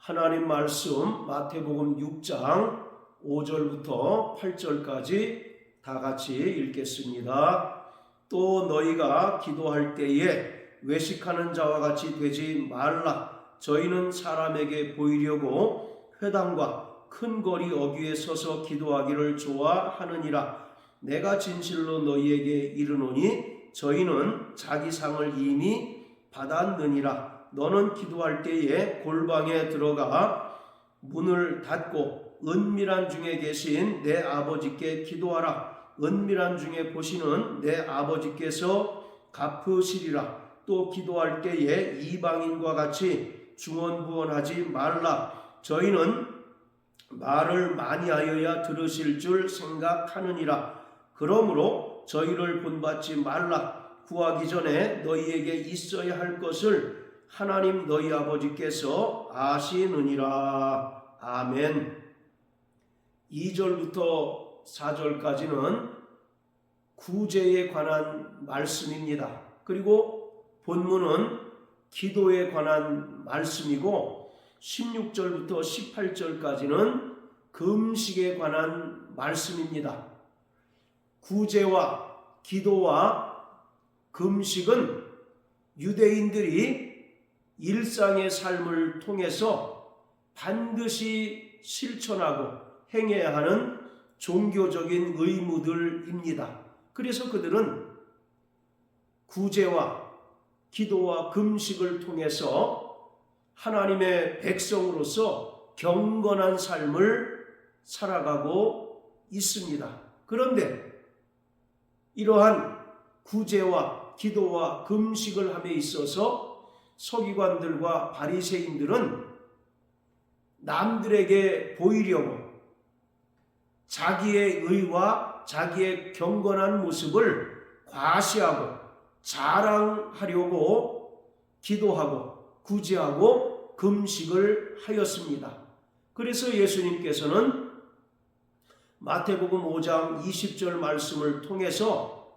하나님 말씀 마태복음 6장 5절부터 8절까지 다 같이 읽겠습니다. 또 너희가 기도할 때에 외식하는 자와 같이 되지 말라. 저희는 사람에게 보이려고 회당과 큰 거리 어귀에 서서 기도하기를 좋아하느니라. 내가 진실로 너희에게 이르노니 저희는 자기 상을 이미 받았느니라. 너는 기도할 때에 골방에 들어가 문을 닫고 은밀한 중에 계신 내 아버지께 기도하라. 은밀한 중에 보시는 내 아버지께서 갚으시리라. 또 기도할 때에 이방인과 같이 중언부언하지 말라. 저희는 말을 많이 하여야 들으실 줄 생각하느니라. 그러므로 저희를 본받지 말라. 구하기 전에 너희에게 있어야 할 것을 하나님 너희 아버지께서 아시느니라. 아멘. 2절부터 4절까지는 구제에 관한 말씀입니다. 그리고 본문은 기도에 관한 말씀이고 16절부터 18절까지는 금식에 관한 말씀입니다. 구제와 기도와 금식은 유대인들이 일상의 삶을 통해서 반드시 실천하고 행해야 하는 종교적인 의무들입니다. 그래서 그들은 구제와 기도와 금식을 통해서 하나님의 백성으로서 경건한 삶을 살아가고 있습니다. 그런데 이러한 구제와 기도와 금식을 함에 있어서 서기관들과 바리새인들은 남들에게 보이려고 자기의 의와 자기의 경건한 모습을 과시하고 자랑하려고 기도하고 구제하고 금식을 하였습니다. 그래서 예수님께서는 마태복음 5장 20절 말씀을 통해서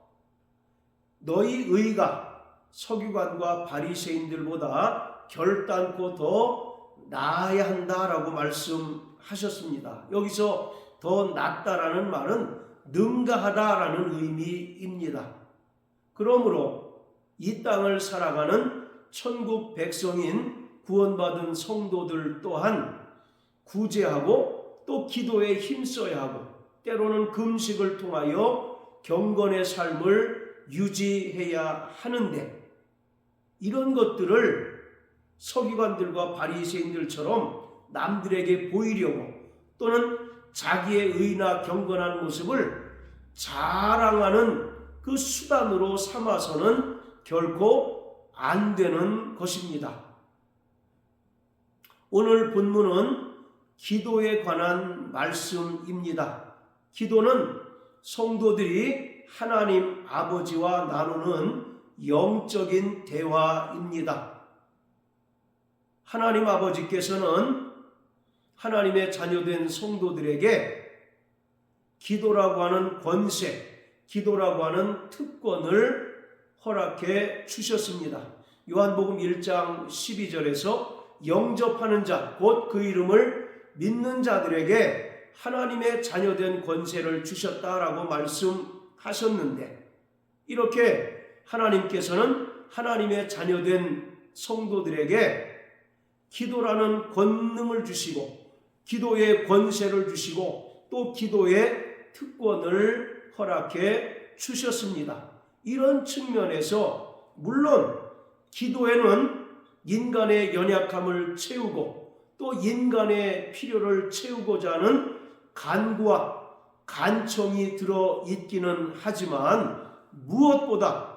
너희 의가 서기관과 바리새인들보다 결단코 더 나아야 한다라고 말씀하셨습니다. 여기서 더 낫다라는 말은 능가하다라는 의미입니다. 그러므로 이 땅을 살아가는 천국 백성인 구원받은 성도들 또한 구제하고 또 기도에 힘써야 하고 때로는 금식을 통하여 경건의 삶을 유지해야 하는데 이런 것들을 서기관들과 바리새인들처럼 남들에게 보이려고 또는 자기의 의나 경건한 모습을 자랑하는 그 수단으로 삼아서는 결코 안 되는 것입니다. 오늘 본문은 기도에 관한 말씀입니다. 기도는 성도들이 하나님 아버지와 나누는 영적인 대화입니다. 하나님 아버지께서는 하나님의 자녀된 성도들에게 기도라고 하는 권세, 기도라고 하는 특권을 허락해 주셨습니다. 요한복음 1장 12절에서 영접하는 자, 곧 그 이름을 믿는 자들에게 하나님의 자녀된 권세를 주셨다라고 말씀하셨는데 이렇게 하나님께서는 하나님의 자녀된 성도들에게 기도라는 권능을 주시고 기도의 권세를 주시고 또 기도의 특권을 허락해 주셨습니다. 이런 측면에서 물론 기도에는 인간의 연약함을 채우고 또 인간의 필요를 채우고자 하는 간구와 간청이 들어있기는 하지만 무엇보다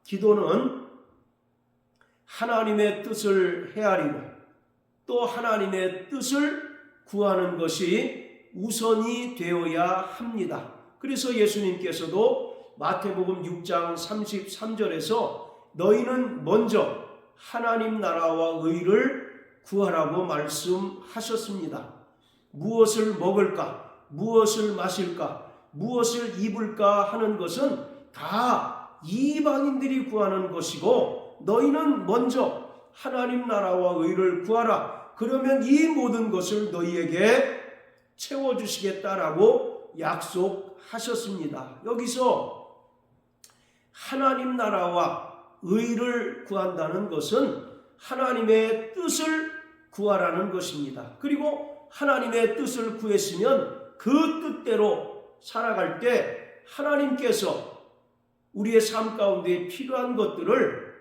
기도는 하나님의 뜻을 헤아리고 또 하나님의 뜻을 구하는 것이 우선이 되어야 합니다. 그래서 예수님께서도 마태복음 6장 33절에서 너희는 먼저 하나님 나라와 의를 구하라고 말씀하셨습니다. 무엇을 먹을까, 무엇을 마실까, 무엇을 입을까 하는 것은 다 이방인들이 구하는 것이고 너희는 먼저 하나님 나라와 의를 구하라. 그러면 이 모든 것을 너희에게 채워주시겠다라고 약속하셨습니다. 여기서 하나님 나라와 의를 구한다는 것은 하나님의 뜻을 구하라는 것입니다. 그리고 하나님의 뜻을 구했으면 그 뜻대로 살아갈 때 하나님께서 우리의 삶 가운데 필요한 것들을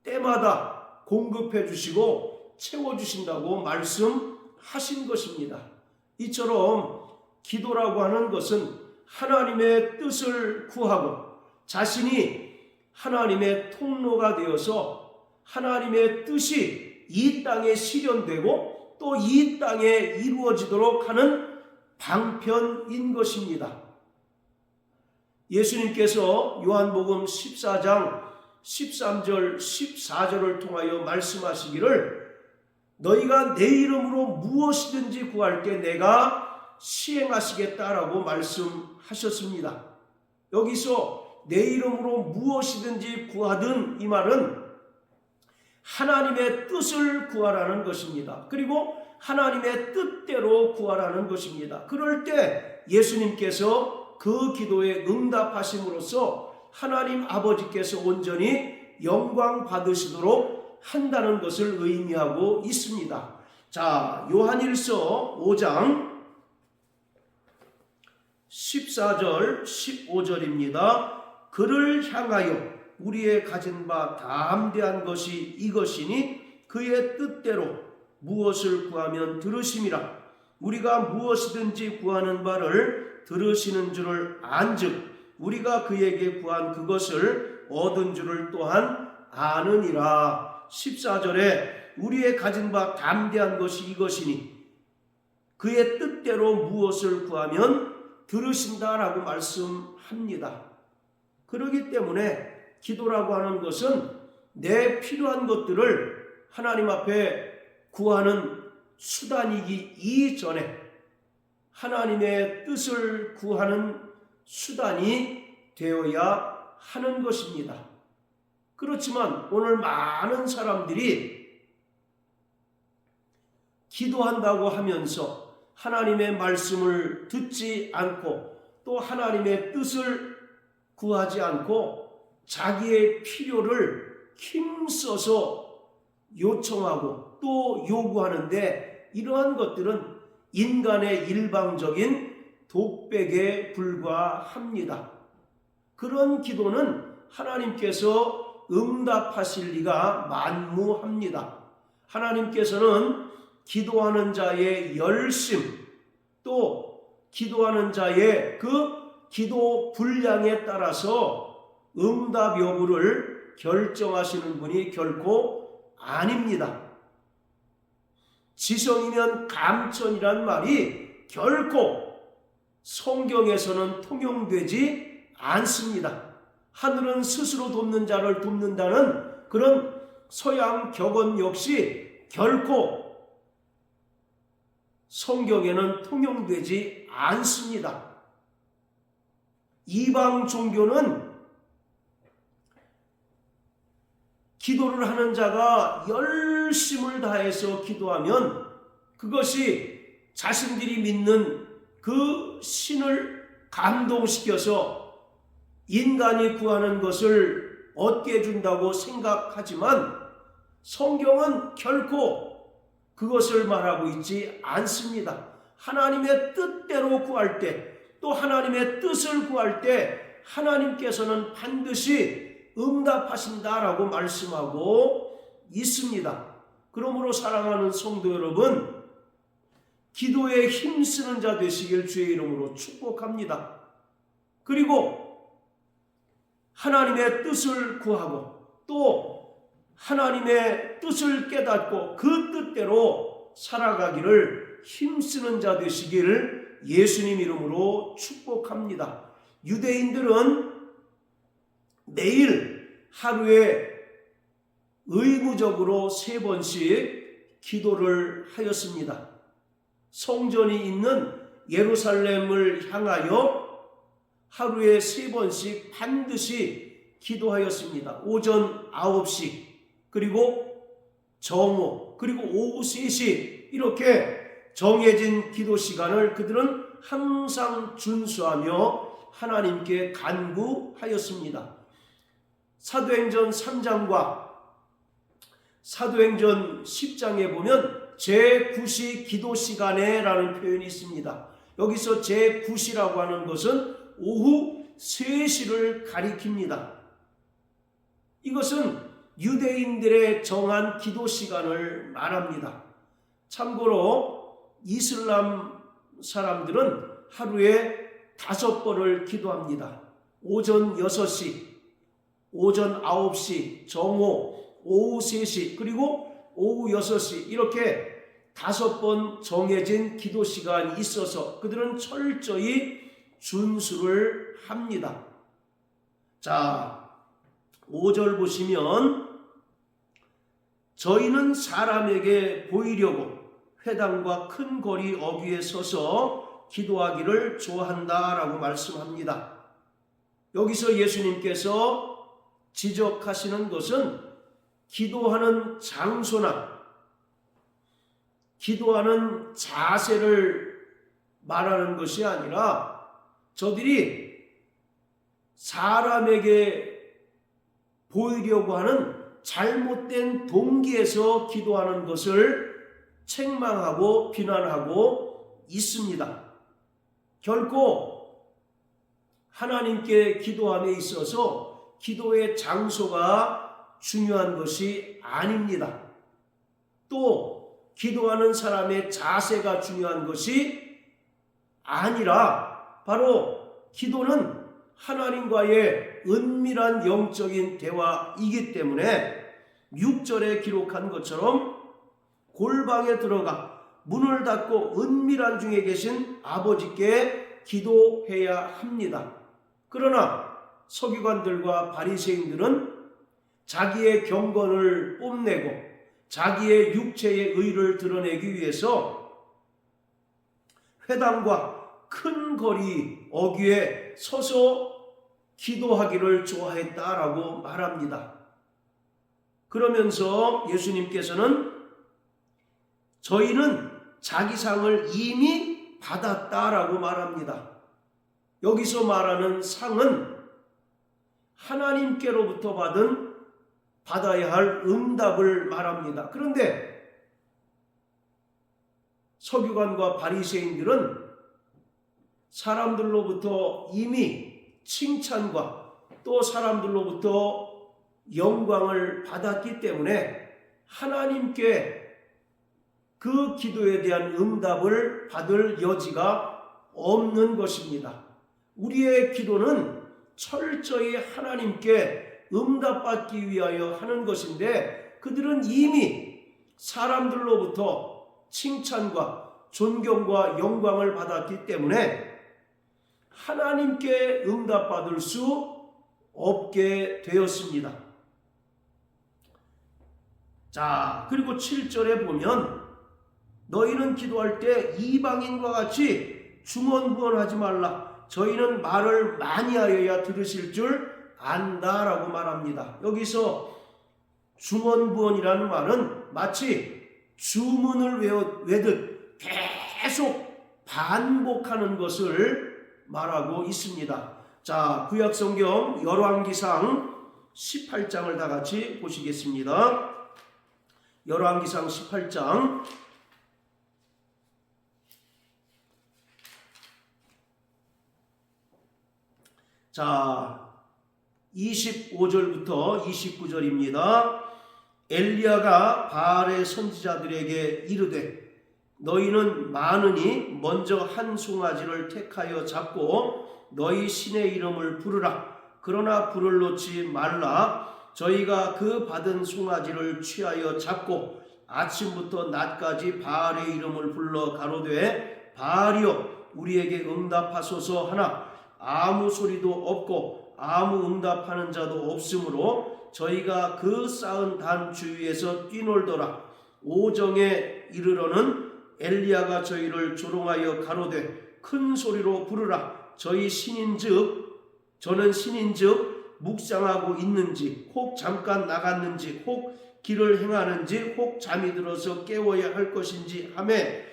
때마다 공급해 주시고 채워주신다고 말씀하신 것입니다. 이처럼 기도라고 하는 것은 하나님의 뜻을 구하고 자신이 하나님의 통로가 되어서 하나님의 뜻이 이 땅에 실현되고 또 이 땅에 이루어지도록 하는 방편인 것입니다. 예수님께서 요한복음 14장 13절 14절을 통하여 말씀하시기를 너희가 내 이름으로 무엇이든지 구할 때 내가 시행하시겠다라고 말씀하셨습니다. 여기서 내 이름으로 무엇이든지 구하든 이 말은 하나님의 뜻을 구하라는 것입니다. 그리고 하나님의 뜻대로 구하라는 것입니다. 그럴 때 예수님께서 그 기도에 응답하심으로써 하나님 아버지께서 온전히 영광 받으시도록 한다는 것을 의미하고 있습니다. 자, 요한일서 5장 14절 15절입니다. 그를 향하여 우리의 가진 바 담대한 것이 이것이니 그의 뜻대로 무엇을 구하면 들으심이라. 우리가 무엇이든지 구하는 바를 들으시는 줄을 안즉 우리가 그에게 구한 그것을 얻은 줄을 또한 아느니라. 14절에 우리의 가진 바 담대한 것이 이것이니 그의 뜻대로 무엇을 구하면 들으신다라고 말씀합니다. 그렇기 때문에 기도라고 하는 것은 내 필요한 것들을 하나님 앞에 구하는 수단이기 이전에 하나님의 뜻을 구하는 수단이 되어야 하는 것입니다. 그렇지만 오늘 많은 사람들이 기도한다고 하면서 하나님의 말씀을 듣지 않고 또 하나님의 뜻을 구하지 않고 자기의 필요를 힘써서 요청하고 또 요구하는데 이러한 것들은 인간의 일방적인 독백에 불과합니다. 그런 기도는 하나님께서 응답하실 리가 만무합니다. 하나님께서는 기도하는 자의 열심 또 기도하는 자의 그 기도 분량에 따라서 응답 여부를 결정하시는 분이 결코 아닙니다. 지성이면 감천이란 말이 결코 성경에서는 통용되지 않습니다. 하늘은 스스로 돕는 자를 돕는다는 그런 서양 격언 역시 결코 성경에는 통용되지 않습니다. 이방 종교는 기도를 하는 자가 열심을 다해서 기도하면 그것이 자신들이 믿는 그 신을 감동시켜서 인간이 구하는 것을 얻게 해준다고 생각하지만 성경은 결코 그것을 말하고 있지 않습니다. 하나님의 뜻대로 구할 때 또 하나님의 뜻을 구할 때 하나님께서는 반드시 응답하신다라고 말씀하고 있습니다. 그러므로 사랑하는 성도 여러분, 기도에 힘쓰는 자 되시길 주의 이름으로 축복합니다. 그리고 하나님의 뜻을 구하고 또 하나님의 뜻을 깨닫고 그 뜻대로 살아가기를 힘쓰는 자 되시길 예수님 이름으로 축복합니다. 유대인들은 매일 하루에 의무적으로 3번씩 기도를 하였습니다. 성전이 있는 예루살렘을 향하여 하루에 3번씩 반드시 기도하였습니다. 오전 9시 그리고 정오, 그리고 오후 3시 이렇게 정해진 기도 시간을 그들은 항상 준수하며 하나님께 간구하였습니다. 사도행전 3장과 사도행전 10장에 보면 제9시 기도 시간에 라는 표현이 있습니다. 여기서 제9시라고 하는 것은 오후 3시를 가리킵니다. 이것은 유대인들의 정한 기도 시간을 말합니다. 참고로 이슬람 사람들은 하루에 5번을 기도합니다. 오전 6시, 오전 9시, 정오, 오후 3시, 그리고 오후 6시 이렇게 5번 정해진 기도 시간이 있어서 그들은 철저히 준수를 합니다. 자, 5절 보시면 저희는 사람에게 보이려고 회당과 큰 거리 어귀에 서서 기도하기를 좋아한다라고 말씀합니다. 여기서 예수님께서 지적하시는 것은 기도하는 장소나 기도하는 자세를 말하는 것이 아니라 저들이 사람에게 보이려고 하는 잘못된 동기에서 기도하는 것을 책망하고 비난하고 있습니다. 결코 하나님께 기도함에 있어서 기도의 장소가 중요한 것이 아닙니다. 또 기도하는 사람의 자세가 중요한 것이 아니라 바로 기도는 하나님과의 은밀한 영적인 대화이기 때문에 6절에 기록한 것처럼 골방에 들어가 문을 닫고 은밀한 중에 계신 아버지께 기도해야 합니다. 그러나 서기관들과 바리새인들은 자기의 경건을 뽐내고 자기의 육체의 의를 드러내기 위해서 회당과 큰 거리 어귀에 서서 기도하기를 좋아했다라고 말합니다. 그러면서 예수님께서는 저희는 자기 상을 이미 받았다라고 말합니다. 여기서 말하는 상은 하나님께로부터 받아야 할 응답을 말합니다. 그런데 서기관과 바리새인들은 사람들로부터 이미 칭찬과 또 사람들로부터 영광을 받았기 때문에 하나님께 그 기도에 대한 응답을 받을 여지가 없는 것입니다. 우리의 기도는 철저히 하나님께 응답받기 위하여 하는 것인데 그들은 이미 사람들로부터 칭찬과 존경과 영광을 받았기 때문에 하나님께 응답받을 수 없게 되었습니다. 자, 그리고 7절에 보면 너희는 기도할 때 이방인과 같이 중언부언하지 말라. 저희는 말을 많이 하여야 들으실 줄 안다라고 말합니다. 여기서 중언부언이라는 말은 마치 주문을 외듯 계속 반복하는 것을 말하고 있습니다. 자, 구약성경 열왕기상 18장을 다 같이 보시겠습니다. 열왕기상 18장 자, 25절부터 29절입니다. 엘리야가 바알의 선지자들에게 이르되 너희는 많으니 먼저 한 송아지를 택하여 잡고 너희 신의 이름을 부르라. 그러나 불을 놓지 말라. 저희가 그 받은 송아지를 취하여 잡고 아침부터 낮까지 바알의 이름을 불러 가로되 바알이여 우리에게 응답하소서 하나 아무 소리도 없고 아무 응답하는 자도 없으므로 저희가 그 쌓은 단 주위에서 뛰놀더라. 오정에 이르러는 엘리야가 저희를 조롱하여 가로되 큰 소리로 부르라. 저희 신인즉 저는 신인즉 묵상하고 있는지 혹 잠깐 나갔는지 혹 길을 행하는지 혹 잠이 들어서 깨워야 할 것인지 하매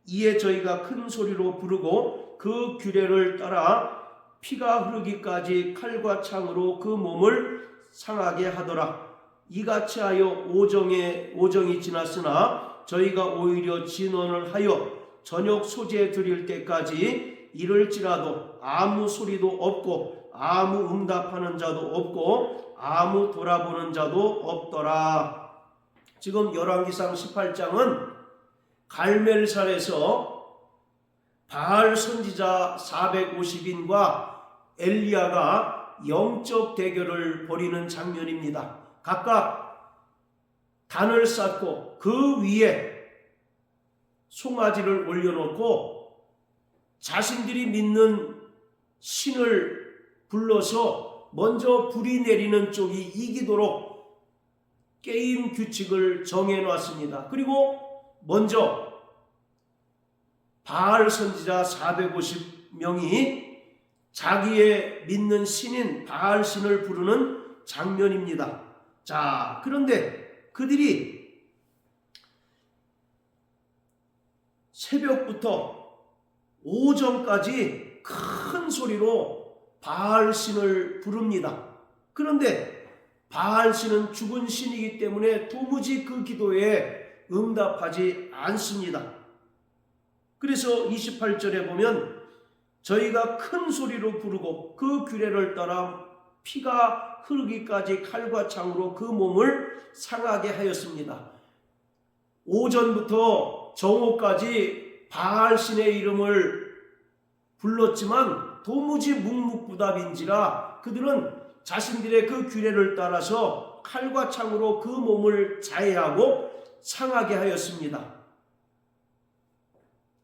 이에 저희가 큰 소리로 부르고 그 규례를 따라 피가 흐르기까지 칼과 창으로 그 몸을 상하게 하더라. 이같이 하여 오정이 지났으나 저희가 오히려 진언을 하여 저녁 소재 드릴 때까지 이를지라도 아무 소리도 없고 아무 응답하는 자도 없고 아무 돌아보는 자도 없더라. 지금 열왕기상 18장은 갈멜살에서 바알 선지자 450인과 엘리야가 영적 대결을 벌이는 장면입니다. 각각 단을 쌓고 그 위에 송아지를 올려놓고 자신들이 믿는 신을 불러서 먼저 불이 내리는 쪽이 이기도록 게임 규칙을 정해놨습니다. 그리고 먼저 바알 선지자 450명이 자기의 믿는 신인 바알 신을 부르는 장면입니다. 자, 그런데 그들이 새벽부터 오전까지 큰 소리로 바알 신을 부릅니다. 그런데 바알 신은 죽은 신이기 때문에 도무지 그 기도에 응답하지 않습니다. 그래서 28절에 보면 저희가 큰 소리로 부르고 그 규례를 따라 피가 흐르기까지 칼과 창으로 그 몸을 상하게 하였습니다. 오전부터 정오까지 바알 신의 이름을 불렀지만 도무지 묵묵부답인지라 그들은 자신들의 그 규례를 따라서 칼과 창으로 그 몸을 자해하고 상하게 하였습니다.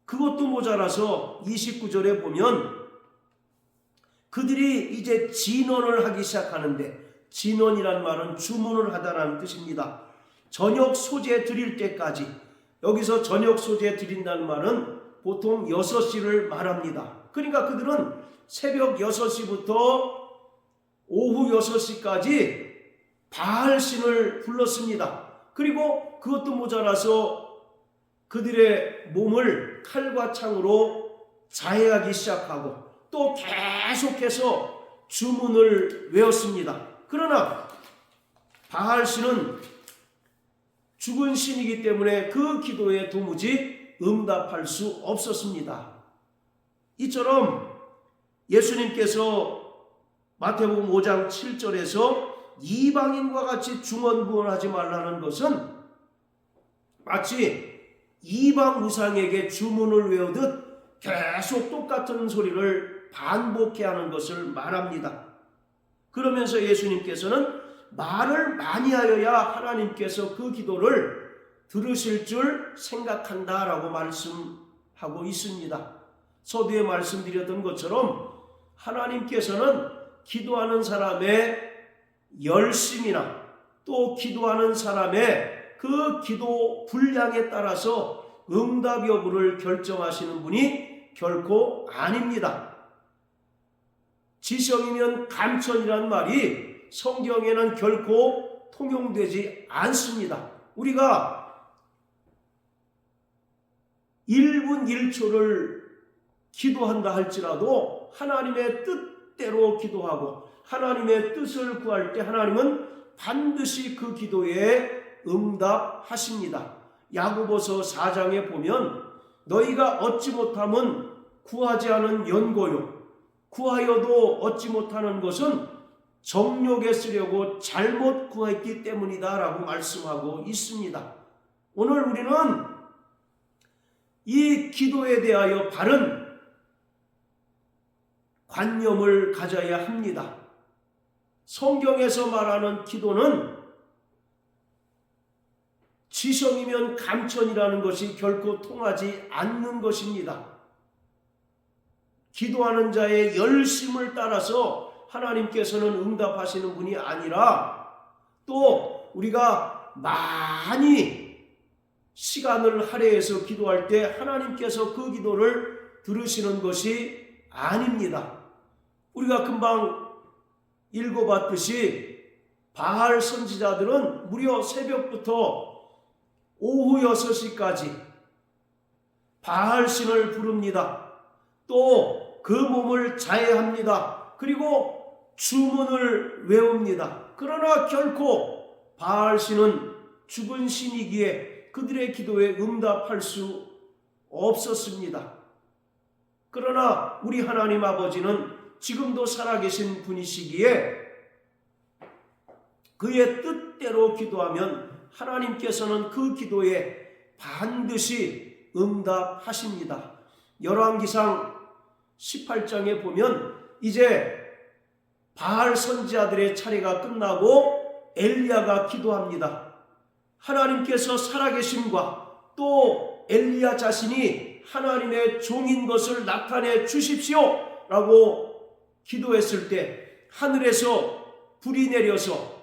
그것도 모자라서 29절에 보면 그들이 이제 진언을 하기 시작하는데, 진언이란 말은 주문을 하다라는 뜻입니다. 저녁 소재 드릴 때까지, 여기서 저녁 소재 드린다는 말은 보통 6시를 말합니다. 그러니까 그들은 새벽 6시부터 오후 6시까지 바알 신을 불렀습니다. 그리고 그것도 모자라서 그들의 몸을 칼과 창으로 자해하기 시작하고 또 계속해서 주문을 외웠습니다. 그러나 바알 신은 죽은 신이기 때문에 그 기도에 도무지 응답할 수 없었습니다. 이처럼 예수님께서 마태복음 5장 7절에서 이방인과 같이 중언부언하지 말라는 것은 마치 이방 우상에게 주문을 외우듯 계속 똑같은 소리를 반복해야 하는 것을 말합니다. 그러면서 예수님께서는 말을 많이 하여야 하나님께서 그 기도를 들으실 줄 생각한다라고 말씀하고 있습니다. 서두에 말씀드렸던 것처럼 하나님께서는 기도하는 사람의 열심이나 또 기도하는 사람의 그 기도 분량에 따라서 응답 여부를 결정하시는 분이 결코 아닙니다. 지성이면 감천이란 말이 성경에는 결코 통용되지 않습니다. 우리가 1분 1초를 기도한다 할지라도 하나님의 뜻대로 기도하고 하나님의 뜻을 구할 때 하나님은 반드시 그 기도에 응답하십니다. 야고보서 4장에 보면 너희가 얻지 못함은 구하지 않은 연고요 구하여도 얻지 못하는 것은 정욕에 쓰려고 잘못 구했기 때문이다 라고 말씀하고 있습니다. 오늘 우리는 이 기도에 대하여 바른 관념을 가져야 합니다. 성경에서 말하는 기도는 지성이면 감천이라는 것이 결코 통하지 않는 것입니다. 기도하는 자의 열심을 따라서 하나님께서는 응답하시는 분이 아니라 또 우리가 많이 시간을 할애해서 기도할 때 하나님께서 그 기도를 들으시는 것이 아닙니다. 우리가 금방 읽어봤듯이 바알 선지자들은 무려 새벽부터 오후 6시까지 바알 신을 부릅니다. 또 그 몸을 자해합니다. 그리고 주문을 외웁니다. 그러나 결코 바알 신은 죽은 신이기에 그들의 기도에 응답할 수 없었습니다. 그러나 우리 하나님 아버지는 지금도 살아계신 분이시기에 그의 뜻대로 기도하면 하나님께서는 그 기도에 반드시 응답하십니다. 열왕기상 18장에 보면 이제 바알 선지자들의 차례가 끝나고 엘리야가 기도합니다. 하나님께서 살아계심과 또 엘리야 자신이 하나님의 종인 것을 나타내 주십시오 라고 기도했을 때 하늘에서 불이 내려서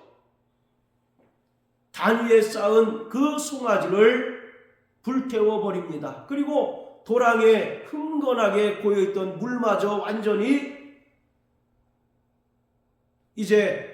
단 위에 쌓은 그 송아지를 불태워 버립니다. 그리고 도랑에 흥건하게 고여있던 물마저 완전히 이제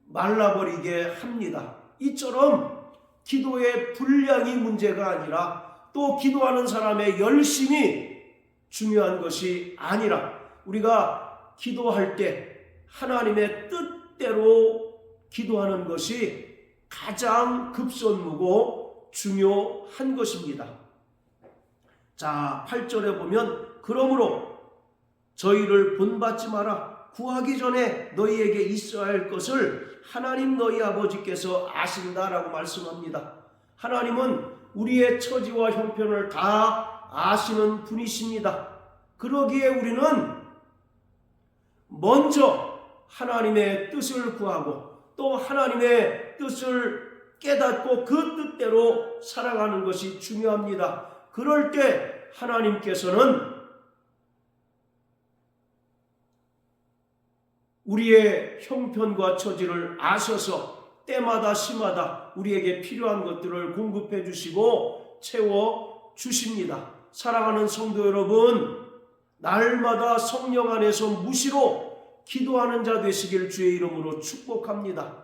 말라버리게 합니다. 이처럼 기도의 분량이 문제가 아니라 또 기도하는 사람의 열심이 중요한 것이 아니라 우리가 기도할 때 하나님의 뜻대로 기도하는 것이 가장 급선무고 중요한 것입니다. 자, 8절에 보면 그러므로 저희를 본받지 마라. 구하기 전에 너희에게 있어야 할 것을 하나님 너희 아버지께서 아신다라고 말씀합니다. 하나님은 우리의 처지와 형편을 다 아시는 분이십니다. 그러기에 우리는 먼저 하나님의 뜻을 구하고 또 하나님의 뜻을 깨닫고 그 뜻대로 살아가는 것이 중요합니다. 그럴 때 하나님께서는 우리의 형편과 처지를 아셔서 때마다 시마다 우리에게 필요한 것들을 공급해 주시고 채워 주십니다. 사랑하는 성도 여러분, 날마다 성령 안에서 무시로 기도하는 자 되시길 주의 이름으로 축복합니다.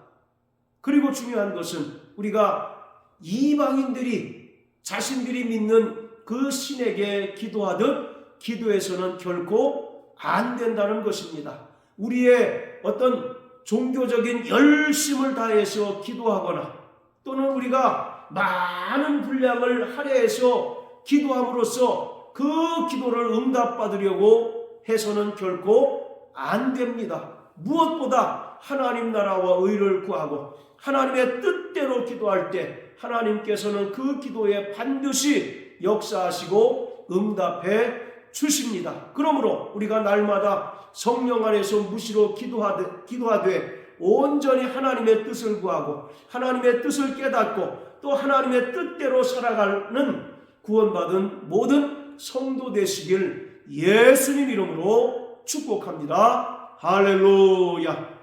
그리고 중요한 것은 우리가 이방인들이 자신들이 믿는 그 신에게 기도하듯 기도해서는 결코 안 된다는 것입니다. 우리의 어떤 종교적인 열심을 다해서 기도하거나 또는 우리가 많은 분량을 할애해서 기도함으로써 그 기도를 응답받으려고 해서는 결코 안 됩니다. 무엇보다 하나님 나라와 의를 구하고 하나님의 뜻대로 기도할 때 하나님께서는 그 기도에 반드시 역사하시고 응답해 주십니다. 그러므로 우리가 날마다 성령 안에서 무시로 기도하되 온전히 하나님의 뜻을 구하고 하나님의 뜻을 깨닫고 또 하나님의 뜻대로 살아가는 구원받은 모든 성도 되시길 예수님 이름으로 축복합니다. 할렐루야.